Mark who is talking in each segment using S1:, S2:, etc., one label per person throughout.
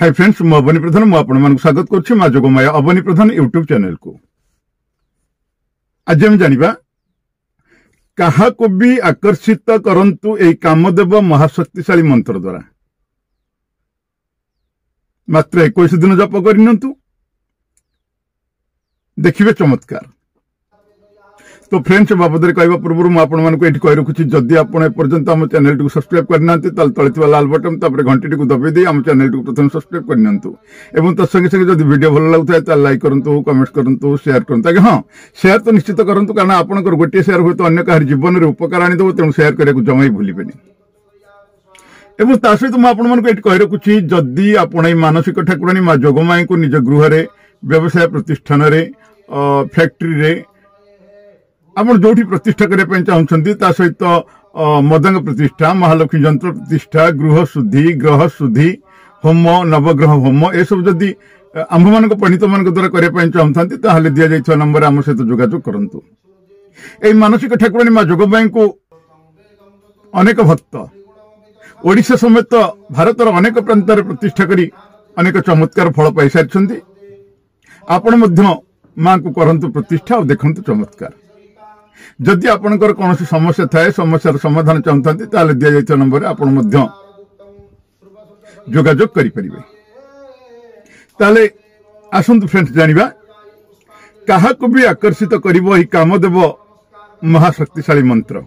S1: Hi friends मु अवनी प्रधान मुझे स्वागत करुच्ची माँ जोगमाया अवनी प्रधान यूट्यूब चैनल को। आज हम जानिबा कहा को भी आकर्षित करंतु ए कामदेव महाशक्तिशाली मंत्र द्वारा मात्र 21 दिन जप करनियंतु देखिबे चमत्कार। तो फ्रेंड्स बाबद कहवा पूर्व मुझे कही रखुच्छी जदि आप एपर्यंत आम चैनल टी सब्सक्राइब करना तले लाल बटन घंटी टी दबाई आम चैनल टी प्रथम सब्सक्राइब करनी तत्संगे संगे जब वीडियो भल लगुए तो लाइक करूँ कमेंट करूँ शेयर करूँ आगे हाँ शेयर तो निश्चित करूँ कारण आपंकर गोटे शेयर हुए तो अन्य कहार जीवन में उपकार आनीदेव तेणु शेयर करने को जमा ही भूलें। ता सहित मुझे कही रखुच्छी जदि आप मानसिक ठाकुराणी माँ जोगमाई को निज गृह व्यवसाय प्रतिष्ठान फैक्ट्री आप जो प्रतिष्ठा करने चाहते सहित मदंग प्रतिष्ठा महालक्ष्मी जंत्र प्रतिष्ठा गृह शुद्धि ग्रह शुद्धि होम नवग्रह होम ए सब जदि आंभ मान पंडित मान द्वारा करने चाहते दि जाइए नंबर आम सहित जोगाजोग करूँ। यही मानसिक ठाकुराणी माँ जोगमाई को अनेक भक्त ओडिशा समेत भारतर अनेक प्रांत प्रतिष्ठा करी अनेक चमत्कार फल पाई सारी आपण माँ को करंतु प्रतिष्ठा और देखंतु चमत्कार। जदि आपनकर कौन समस्या थाए समस्यार समाधान चाहते दि जाइए नंबर आप जोगाजोग करें। ताले आसंतु फ्रेंड्स जानिबा कहा को भी आकर्षित करिवो ही कामदेव महाशक्तिशाली मंत्र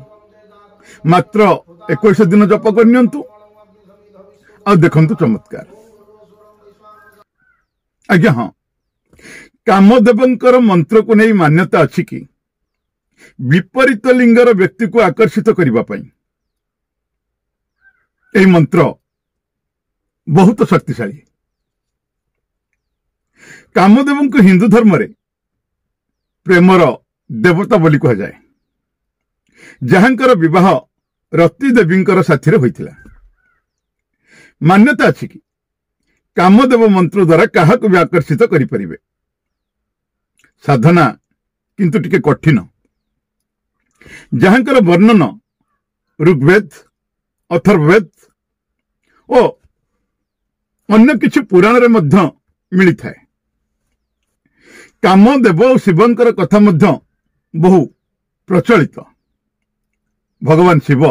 S1: मात्र 21 दिन जप करनियंतु आ देखंतु चमत्कार। आज्ञा हाँ कामदेवंकर मंत्र को नहीं मान्यता अच्छी कि विपरीत लिंगर व्यक्ति को आकर्षित करने यही मंत्र बहुत शक्तिशाली। कामदेव को हिंदू धर्म रे प्रेमर देवता बोली कह जाए जहांकर विवाह रति देवींकर साथी रे होइथिला। मान्यता अच्छी कि कामदेव मंत्र द्वारा कहा को भी आकर्षित करें। साधना किंतु टिके कठिन जहांकर वर्णन ऋग्वेद अथर्ववेद और अन्य किछि पुराण रे मध्य मिली थाए। कामदेव और शिवंकर कथा मध्य बहु प्रचलित। भगवान शिव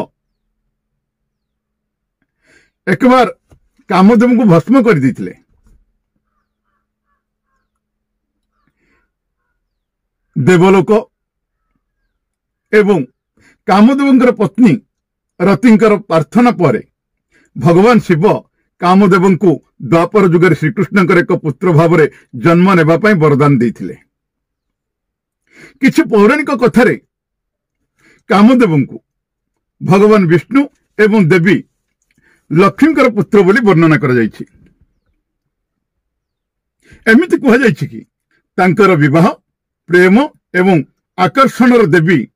S1: एक बार कामदेव को भस्म कर देथिले। देवलोक एवं कामदेवंकर पत्नी रतिंकर प्रार्थना पर भगवान शिव कामदेव को द्वापर युगर श्रीकृष्ण एक पुत्र भाव में जन्म नेबा पई वरदान देथिले। किछि पौराणिक कथारे कामदेव को भगवान विष्णु एवं देवी लक्ष्मीकर पुत्र बोली वर्णना करा जायछि। एमिति कहा जायछि कि तांकर विवाह प्रेम एवं आकर्षण देवी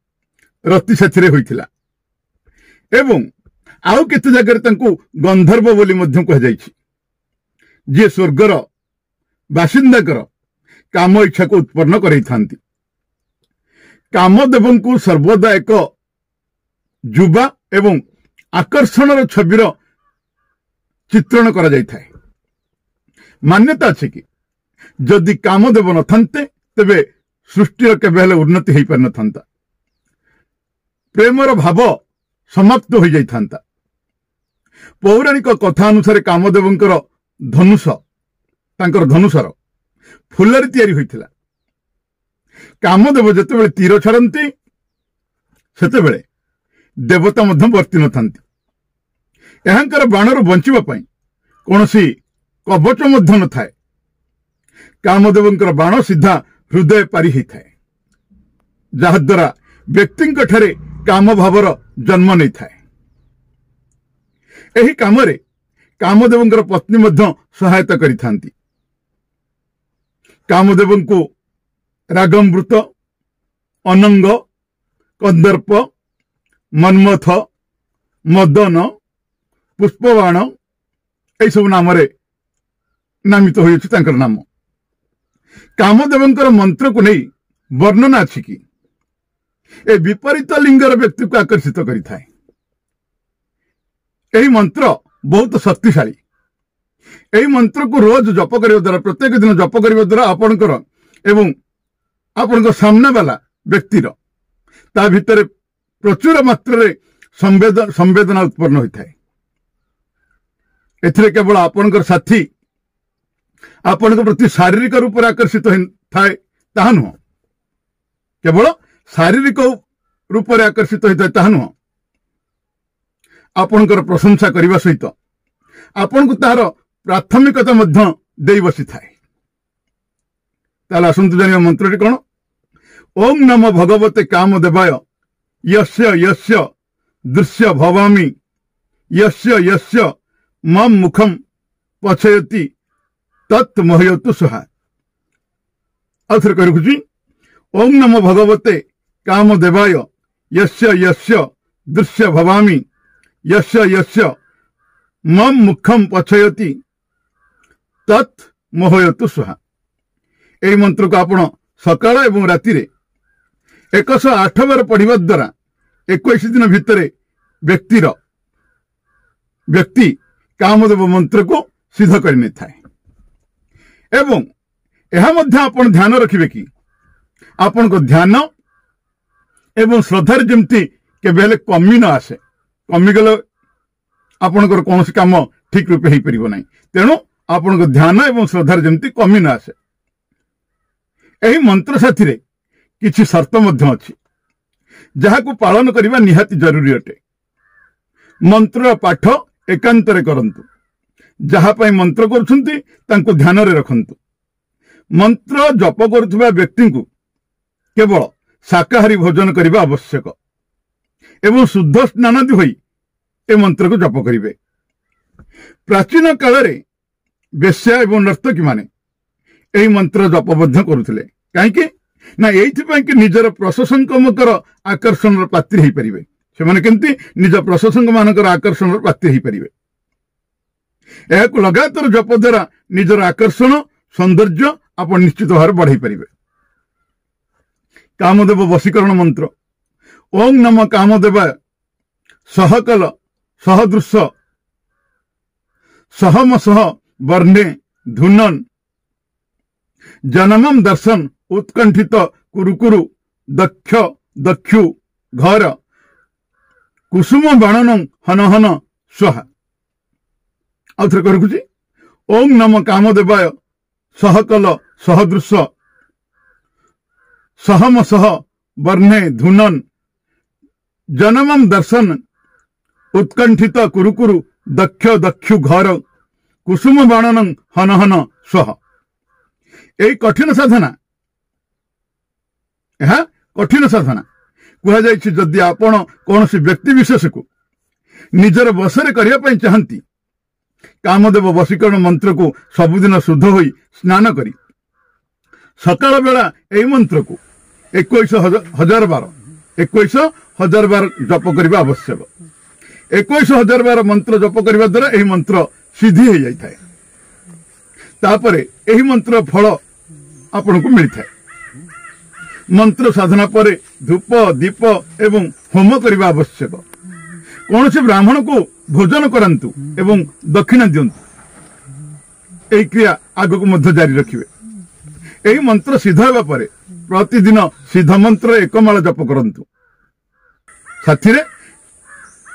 S1: रति साथी होइथिला एवं आउ केते जगह तांको गंधर्व बोली मध्य कह जायछि जे स्वर्गर बासिंदाकर काम इच्छा को उत्पन्न करई थांती। कामदेव को सर्वदा एक युवा एवं आकर्षण छविर चित्रण करा जाय थाए। मान्यता अछि कि जदि कामदेव न थांते तेबे सृष्टि केबे हेले उन्नति हो पार न था। प्रेमर भाव समाप्त हो जाता। पौराणिक कथा अनुसार कामदेवंकर धनुष तांकर धनुषर फुलरे तैयारी होइथिला। कामदेव जेतेबेले तीर छाड़ती सेतेबेले देवता मध्य वर्ती न थांती। एहांकर बाणर बंचिबा पई कोनोसी कवच मध्य न थाए। कामदेवंकर बाण सीधा हृदय पारी ही थाए जहाद्वारा व्यक्ति ठारे काम भावर जन्म नहीं थाए। एही कामरे कामदेवंकर पत्नी मध्य सहायता करी थांती। कामदेव को रागमृत अनंग कंदर्प मन्मथ मदन पुष्पबाण यही सब नाम नामित होइछि तांकर नाम। कामदेवंकर मंत्र को नहीं वर्णना अच्छी कि ए विपरीत लिंगर व्यक्ति को आकर्षित करिथाए। यही मंत्र बहुत शक्तिशाली यही मंत्र को रोज जप करने द्वारा प्रत्येक दिन जप करने द्वारा आपणकर एवं आपणकर सामना वाला व्यक्तिर ता भितर प्रचुर मात्रा संवेदना उत्पन्न होता है। एथिरे केवल आपणकर साथी आपण प्रति शारीरिक रूप से आकर्षित थाए ताहा नुह, केवल शारीरिक रूप से आकर्षित होता है ताहा नुह, आपणकर प्रशंसा करने सहित आपण को तार प्राथमिकता मध्य दे बसी थाए। ताले आसंतु जानिया मंत्रटी कौन? ओम नमो भगवते कामदेवाय यस्य यस्य दृश्य भवामि यस्य यस्य मम मुखम पछयति तत् मोहयतु स्वाहा। अथर करुची ओम नमो भगवते कामदेवाय यस्य यस्य दृश्य भवामि यस्य यस्य मम मुखम पछयति तत् मोहयतु स्वाहा। यही मंत्र को आपण सकाळ एवं राति 108 बार पढ़िबा द्वारा 21 दिन भितर व्यक्ति कामदेव मंत्र को सिद्ध करने थाए। एवं यह मध्य आपण ध्यान रखिबे कि आपण को ध्यान एवं श्रद्धार जमती केबेले कमी न आसे, कमी गले आपणकर कौन काम ठीक रूपे हो पार ना, तेणु आपण को ध्यान एवं श्रद्धार जमती कमी न आसे। यही मंत्र साथी रे किछि शर्त मध्य अछि जहाँ को पालन करने निहाती जरूरी अटे। मंत्र पाठ एकांतरे करंतु, जहाँ पाई मंत्र करुछंती तांको ध्यान रे रखंतु। मंत्र जप करुथुबा व्यक्ति को केवल शाकाहारी भोजन करने आवश्यक एवं शुद्ध स्नानादि होई ए मंत्र को जप करिवे। प्राचीन काल रे वेश्या एवं नर्तकी माने यही मंत्र जप मध्य करुथिले, काहेकि ना एइथिपाई कि निजर प्रशंसकमकर आकर्षण पात्री हो पारिबे। सेमाने केमती निज प्रशंसक मानकर आकर्षण पात्री हो पारिबे। एहाकु लगातार जप द्वारा निजर आकर्षण सौंदर्य आप निश्चित भाव बढ़ाई पारिबे। कामदेव वशीकरण मंत्र ओम नमः कामदेवाय सहकल सहदृश्य सहम सह वर्णे धुनन जनमम दर्शन उत्कंठित कुरुकुरु दक्ष दक्षु घर कुसुम बाणन हन हन स्वाहा। आउथरे करुची ओम नमः कामदेवाय सहकल सहदृश्य सहम सह वर्णे धुनन जनमम दर्शन उत्कंठित कुरुकुरु दक्ष दक्षु घर कुसुम बाणन हन हन स्वाहा। यही कठिन साधना, यह कठिन साधना कह जाए। जदि आपण कौन व्यक्ति विशेष को निजर बसरे करने चाहती कामदेव वशीकरण मंत्र को सबुदिन शुद्ध हो स्नान करी सकाळ बेला यही मंत्र को 21,000 बार जप करने आवश्यक। 21,000 बार मंत्र जप करने द्वारा यही मंत्र सिद्धि हो जाए। तापर यही मंत्र फल आपन को मिलता है। मंत्र साधना पर धूप दीप एवं होम करने आवश्यक। कौन से ब्राह्मण को भोजन करंतु एवं दक्षिणा दियंतु। यही क्रिया आगक मध्य जारी रखिए। यही मंत्र सिद्ध होगा पर प्रतिदिन सिद्ध मंत्र एक माला जप करंतु। साथी रे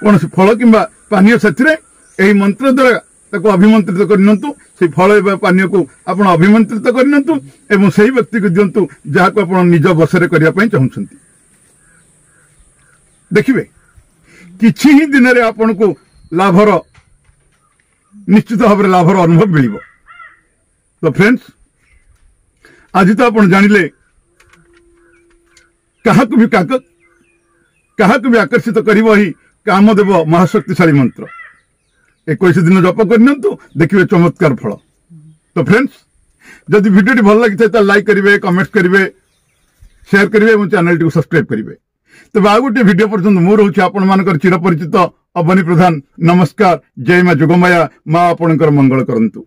S1: कौन से फल किंबा पानीय साथी रे यही मंत्र द्वारा ताको अभिमंत्रित करनियंतु। से फल एवं पानीय को आपण अभिमंत्रित करनियंतु एवं सही व्यक्ति को दियंतु जहाँ को आपण निज बसरे करिया पई चाहुछंती। देखिबे किछि ही दिन रे आपण को लाभर निश्चित भाव में लाभर अनुभव मिलिबो। तो फ्रेंड्स आज तो आपण जानिले काहाकु भी आकर्षित करिवो ही कामदेव महाशक्तिशाली मंत्र। 21 दिन जप करनियंतु देखिए चमत्कार फल। तो फ्रेंड्स जदि वीडियो भल लगी तो लाइक करेंगे, कमेंट करेंगे, शेयर करेंगे और चैनल टी सब्सक्राइब करेंगे। तो आ गोटे वीडियो पर्यंत मु रोचे आपण चिरपरिचित अवनी प्रधान। नमस्कार। जय मां जोगमाया। मां आपणकर मंगल करंतु।